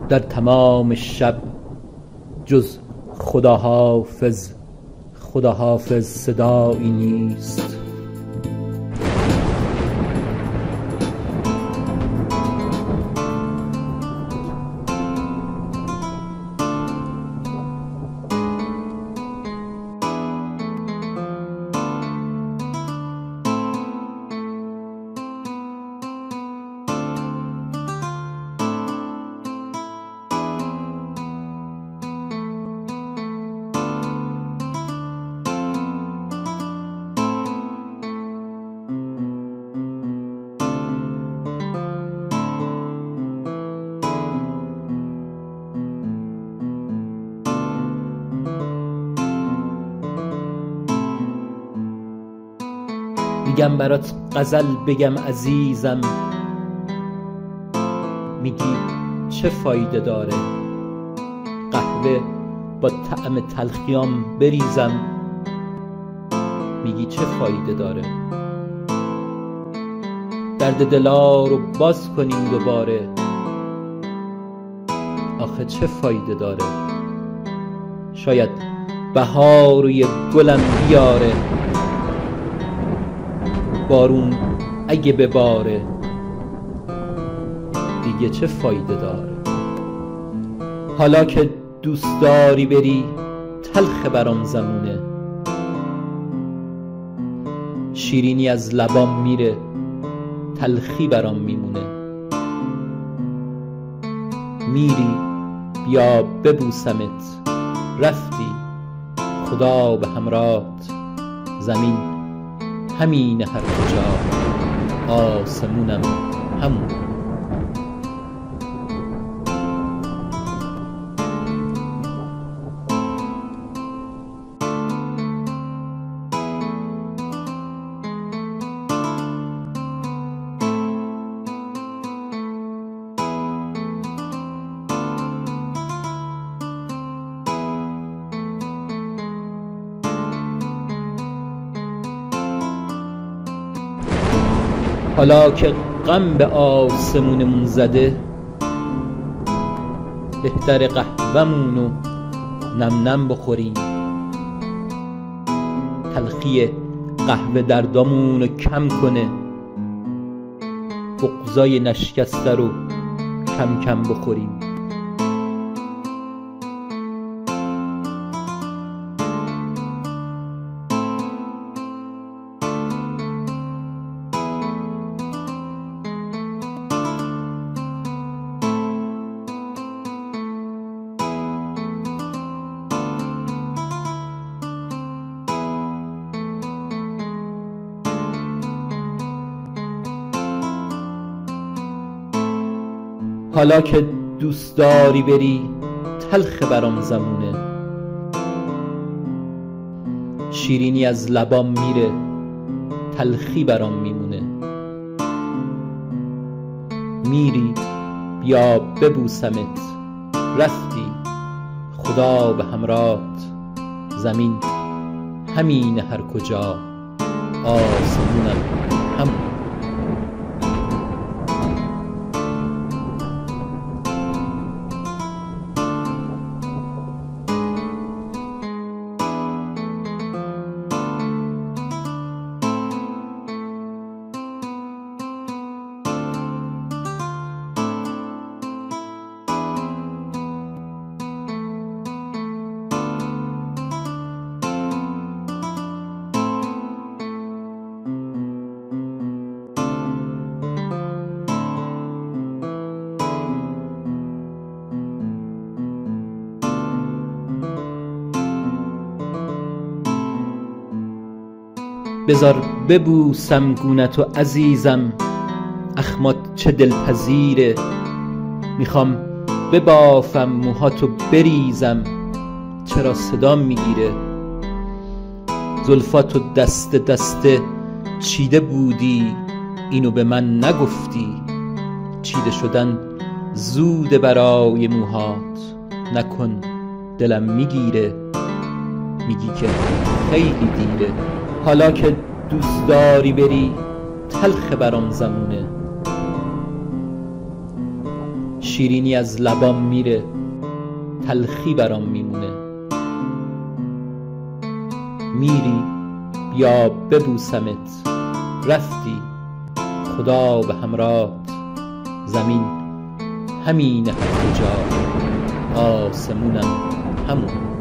در تمام شب جز خداحافظ خداحافظ صدایی نیست. میگم برات غزل بگم عزیزم، میگی چه فایده داره؟ قهوه با طعم تلخیام بریزم، میگی چه فایده داره؟ درد دلا رو باز کنیم دوباره، آخه چه فایده داره؟ شاید بهار روی گلم بیاره، بارون اگه بباره دیگه چه فایده داره؟ حالا که دوست داری بری تلخ برام زمونه، شیرینی از لبام میره تلخی برام میمونه. میری بیا ببوسمت، رفتی خدا به همراهت، زمین همین هر کجا، آسمونم همون. حالا که غم به آسمونمون زده، بهتر قهوه‌مونو نم نم بخوریم، تلخی قهوه دردامونو کم کنه، بغضای نشکسته رو کم کم بخوریم. حالا که دوست داری بری تلخ برام زمونه، شیرینی از لبام میره تلخی برام میمونه. میری بیا ببوسمت، رفتی خدا به همراهت، زمین همین هر کجا، آسمونم همون. بذار ببوسم گونتو عزیزم، اخمات چه دلپذیره، میخوام ببافم موهاتو بریزم، چرا صدام میگیره؟ زلفاتو دسته دسته چیده بودی، اینو به من نگفتی، چیده شدن زوده برای موهات، نکن دلم میگیره، میگی که خیلی دیره. حالا که دوست داری بری تلخ برام زمونه، شیرینی از لبام میره، تلخی برام میمونه. میری بیا ببوسمت، رفتی خدا به همراهت. زمین همینه هر کجا، آسمونم همون.